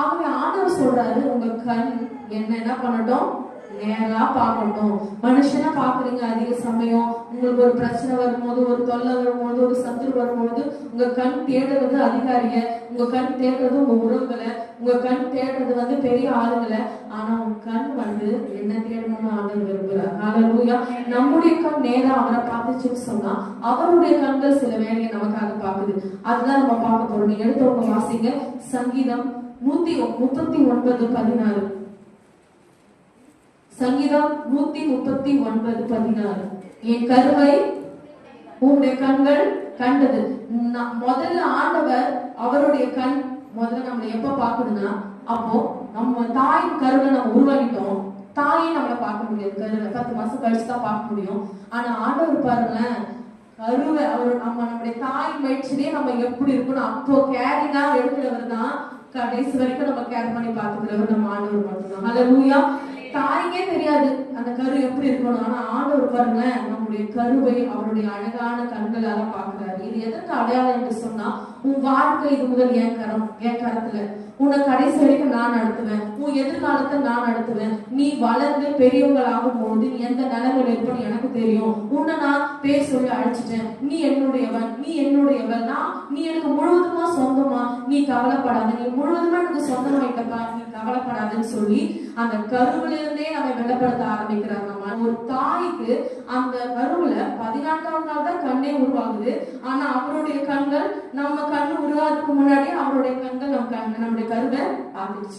ஆகவே ஆண்டவர் சொல்றாரு, உங்க கண் என்ன பண்ணட்டும், நேரா பார்க்கட்டும். மனுஷனா பாக்குறீங்க அதிக சமயம். உங்களுக்கு ஒரு பிரச்சனை வரும்போது, ஒரு தொல்லை வரும்போது, ஒரு சத்துரு வரும்போது உங்க கண் தேடுறது அதிகாரிய, உங்க கண் தேடுறது உங்க உறவுகளை, உங்க கண் தேடுறது பெரிய ஆளுங்களை. ஆனா உங்க கண் என்ன தேடணும்னு ஆண்டவர் விரும்புறார். ஹல்லேலூயா. நம்முடைய கண் நேரா அவரை பார்த்துச்சுன்னு சொன்னா அவருடைய கண்கள் சில வேலையை நமக்காக பாக்குது. அதுதான் நம்ம பார்க்க போறோம். நீங்க எடுத்தவங்க வாசிங்க சங்கீதம் 139:16. சங்கீதம் 139:16. என் கருவை உங்களுடைய கண்கள் கண்டது. முதல்ல ஆண்டவர் அவருடைய கண் முதல்ல நம்மளை எப்ப பாக்குதுன்னா, அப்போ நம்ம தாயின் கருவை நம்ம உருவாக்கிட்டோம். தாயை நம்மளை பார்க்க முடியாது, கருவை 10 மாசம் கழிச்சுதான் பார்க்க முடியும். ஆனா ஆண்டவர் பாருங்களேன், கருவை நம்மளுடைய தாய் வயிற்றிலே நம்ம எப்படி இருக்கணும் அப்போ கேரிங்கா எடுக்கிறவர் தான். கடைசி வரைக்கும் நம்ம கேர் பண்ணி பாத்துக்கிறவர் நம்ம ஆண்டவர் மட்டும்தான். ஹல்லேலூயா. தாய்க்கே தெரியாது அந்த கரு எப்படி இருக்கணும். ஆனா ஆண்டவர் பாருங்களேன், நம்முடைய கருவை அவருடைய அழகான கண்களால பாக்குறாரு. இது எதற்கு அடையாளம் என்று சொன்னா, உன் வாழ்க்கை இது முதல் என் கரத்துல, உன்னை கடைசி வரைக்கும் நான் நடத்துவேன், உன் எதிர்காலத்தை நான் நடத்துவேன். நீ வளர்ந்து பெரியவங்கள் ஆகும் போது நீ எந்த நிலைமையில இருப்பன்னு எனக்கு தெரியும். உன்னை நான் பேர் சொல்லி அழைச்சிட்டேன். நீ என்னுடையவன், நீ என்னுடையவன், நீ எனக்கு முழுவதுமா சொந்தமா, நீ கவலைப்படாத, நீ முழுவதுமா எனக்கு சொந்தமாயிட்டப்பா, நீ கவலைப்படாதுன்னு சொல்லி அந்த கருவில இருந்தே நம்ம வெள்ளப்படுத்த ஆரம்பிக்கிறார். நம்ம ஒரு தாய்க்கு அந்த கருவுல 14ஆம் நாள் தான் கண்ணே உருவாகுது. ஆனா அவருடைய கண்கள் நம்ம கண்ணு உருவாதுக்கு முன்னாடியே அவருடைய கண்கள் நம்முடைய கருவை பார்த்துச்சு.